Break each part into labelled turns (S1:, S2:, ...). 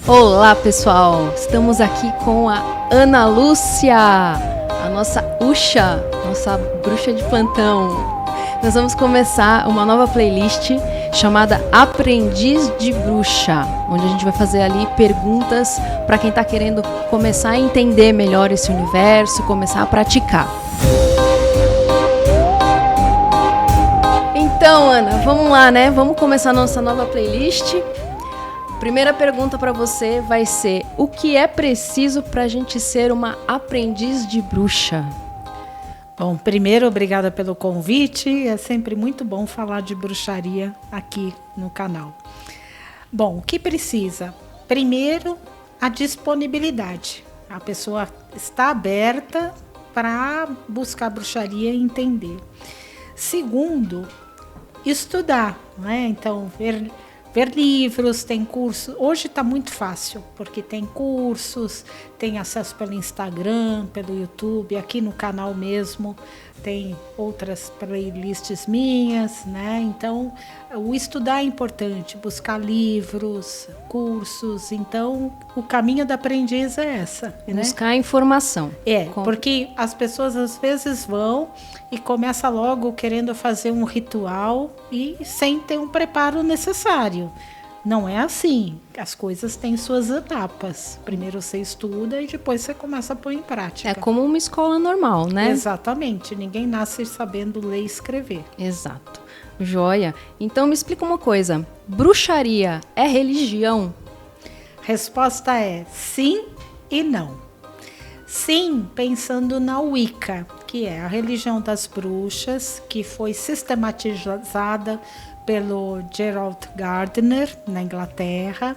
S1: Olá, pessoal! Estamos aqui com a Ana Lúcia, a nossa Uxa, nossa bruxa de plantão. Nós vamos começar uma nova playlist chamada Aprendiz de Bruxa, onde a gente vai fazer ali perguntas para quem está querendo começar a entender melhor esse universo, começar a praticar. Então, Ana, vamos lá, né? Vamos começar a nossa nova playlist. Primeira pergunta para você vai ser: o que é preciso para a gente ser uma aprendiz de bruxa?
S2: Bom, primeiro, obrigada pelo convite. É sempre muito bom falar de bruxaria aqui no canal. Bom, o que precisa? Primeiro, a disponibilidade. A pessoa está aberta para buscar bruxaria e entender. Segundo, estudar, né? Então, ver livros, tem curso. Hoje está muito fácil, porque tem cursos, tem acesso pelo Instagram, pelo YouTube, aqui no canal mesmo tem outras playlists minhas, né? Então, o estudar é importante, buscar livros, cursos. Então, o caminho da aprendiz é essa, né?
S1: Buscar informação.
S2: Porque as pessoas às vezes vão e começa logo querendo fazer um ritual e sem ter um preparo necessário. Não é assim. As coisas têm suas etapas. Primeiro você estuda e depois você começa a pôr em prática.
S1: É como uma escola normal, né?
S2: Exatamente. Ninguém nasce sabendo ler e escrever.
S1: Exato. Joia. Então me explica uma coisa. Bruxaria é religião?
S2: Resposta é sim e não. Sim, pensando na Wicca, que é a religião das bruxas, que foi sistematizada pelo Gerald Gardner, na Inglaterra,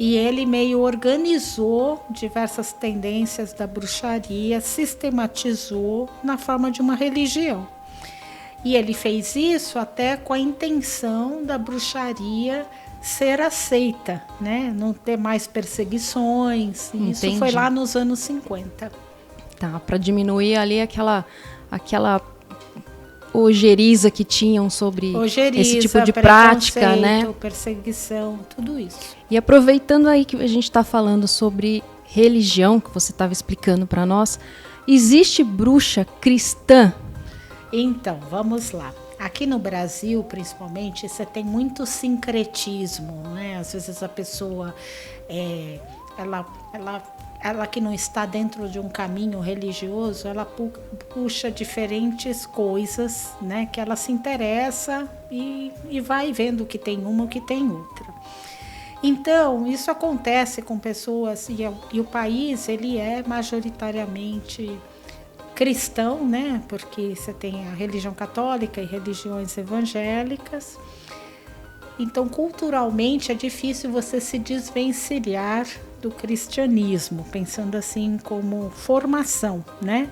S2: e ele meio organizou diversas tendências da bruxaria, sistematizou na forma de uma religião. E ele fez isso até com a intenção da bruxaria ser aceita, né? Não ter mais perseguições. Isso foi lá nos anos 50.
S1: Tá, para diminuir ali aquela ojeriza que tinham sobre esse tipo de prática, né?
S2: Perseguição, tudo isso.
S1: E aproveitando aí que a gente está falando sobre religião, que você estava explicando para nós, existe bruxa cristã?
S2: Então, vamos lá. Aqui no Brasil, principalmente, você tem muito sincretismo, né? Às vezes a pessoa, ela que não está dentro de um caminho religioso, ela puxa diferentes coisas, né? Que ela se interessa e vai vendo que tem uma ou que tem outra. Então, isso acontece com pessoas, e o país, ele é majoritariamente cristão, né? Porque você tem a religião católica e religiões evangélicas. Então, culturalmente, é difícil você se desvencilhar do cristianismo, pensando assim como formação, né?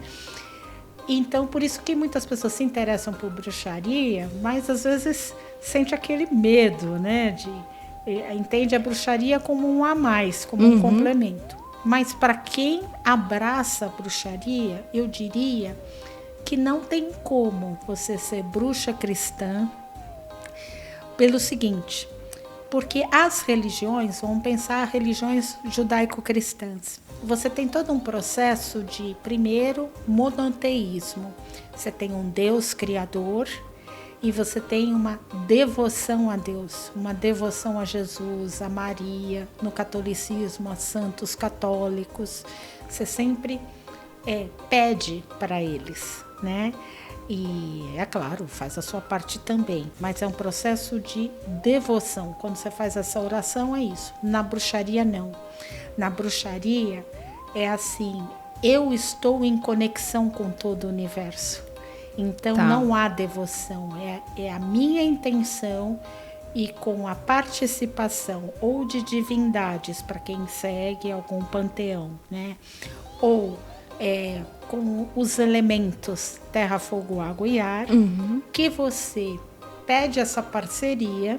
S2: Então, por isso que muitas pessoas se interessam por bruxaria, mas às vezes sente aquele medo, né? Entende a bruxaria como um a mais, como um complemento. Mas para quem abraça a bruxaria, eu diria que não tem como você ser bruxa cristã pelo seguinte, porque as religiões, vamos pensar religiões judaico-cristãs, você tem todo um processo de, primeiro, monoteísmo. Você tem um Deus criador e você tem uma devoção a Deus, uma devoção a Jesus, a Maria, no catolicismo, a santos católicos. Você sempre pede para eles, né? E, é claro, faz a sua parte também, mas é um processo de devoção. Quando você faz essa oração, é isso. Na bruxaria, não. Na bruxaria, é assim, eu estou em conexão com todo o universo. Então, não há devoção, é a minha intenção e com a participação ou de divindades, para quem segue algum panteão, né? Ou com os elementos terra, fogo, água e ar, que você pede essa parceria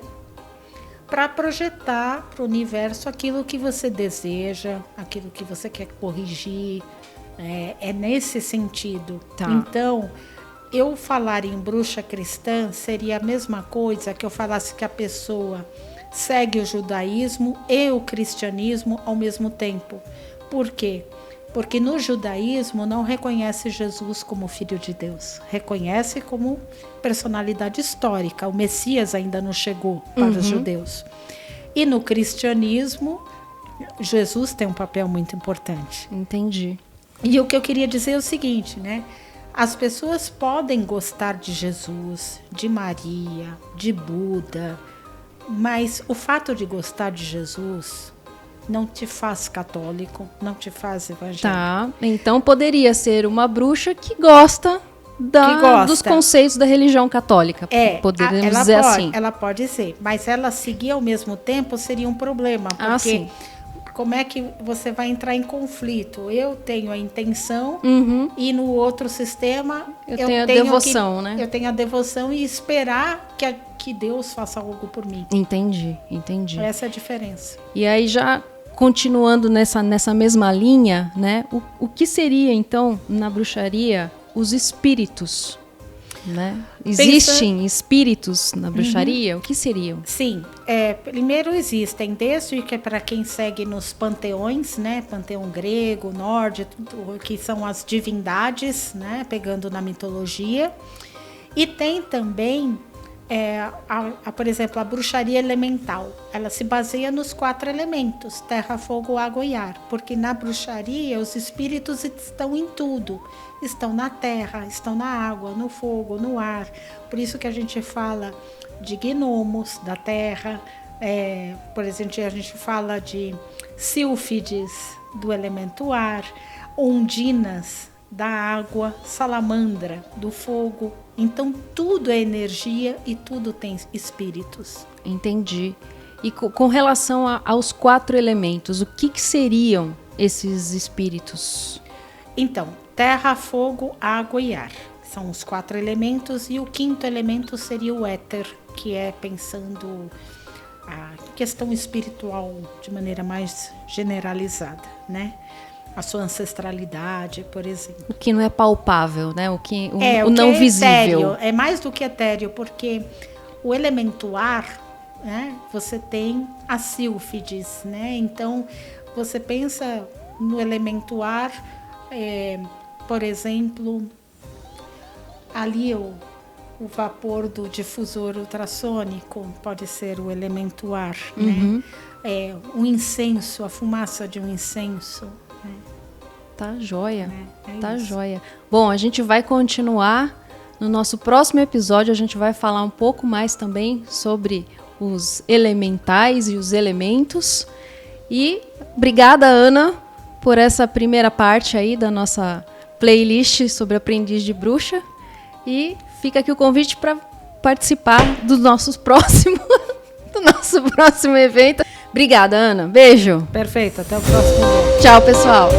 S2: para projetar para o universo aquilo que você deseja, aquilo que você quer corrigir, é nesse sentido. Então, eu falar em bruxa cristã seria a mesma coisa que eu falasse que a pessoa segue o judaísmo e o cristianismo ao mesmo tempo. Por quê? Porque no judaísmo não reconhece Jesus como filho de Deus, reconhece como personalidade histórica. O Messias ainda não chegou para os judeus. E no cristianismo, Jesus tem um papel muito importante.
S1: Entendi.
S2: E o que eu queria dizer é o seguinte, né? As pessoas podem gostar de Jesus, de Maria, de Buda, mas o fato de gostar de Jesus não te faz católico, não te faz evangélico.
S1: Tá, então poderia ser uma bruxa que gosta dos conceitos da religião católica. Poderíamos dizer assim.
S2: Ela pode ser, mas ela seguir ao mesmo tempo seria um problema, porque
S1: sim.
S2: Como é que você vai entrar em conflito? Eu tenho a intenção e no outro sistema
S1: eu tenho a devoção, né?
S2: Eu tenho a devoção e esperar que Deus faça algo por mim.
S1: Entendi.
S2: Essa é a diferença.
S1: E aí já continuando nessa mesma linha, né? O que seria então na bruxaria os espíritos? Né? Existem espíritos na bruxaria? O que seriam?
S2: Sim, primeiro existem, desde que para quem segue nos panteões, né? Panteão grego, nórdico, que são as divindades, né? Pegando na mitologia. E tem também, por exemplo, a bruxaria elemental. Ela se baseia nos 4 elementos, terra, fogo, água e ar. Porque na bruxaria os espíritos estão em tudo. Estão na terra, estão na água, no fogo, no ar. Por isso que a gente fala de gnomos da terra. Por exemplo, a gente fala de sílfides do elemento ar, ondinas da água, salamandra do fogo. Então tudo é energia e tudo tem espíritos.
S1: Entendi. E com relação aos 4 elementos, o que seriam esses espíritos?
S2: Então, terra, fogo, água e ar. São os 4 elementos e o 5º elemento seria o éter, que é pensando a questão espiritual de maneira mais generalizada, né? A sua ancestralidade, por exemplo.
S1: O que não é palpável, né? O
S2: o
S1: não
S2: que é
S1: visível.
S2: Etéreo, é mais do que etéreo, porque o elemento ar, né? Você tem as sílfides, né? Então, você pensa no elemento ar, por exemplo, ali o vapor do difusor ultrassônico pode ser o elemento ar, né? O incenso, a fumaça de um incenso. Né?
S1: Tá joia, tá
S2: isso.
S1: joia. Bom, a gente vai continuar no nosso próximo episódio, a gente vai falar um pouco mais também sobre os elementais e os elementos. E obrigada, Ana, por essa primeira parte aí da nossa playlist sobre aprendiz de bruxa. E fica aqui o convite para participar do nosso próximo evento. Obrigada, Ana. Beijo.
S2: Perfeito. Até o próximo.
S1: Tchau, pessoal.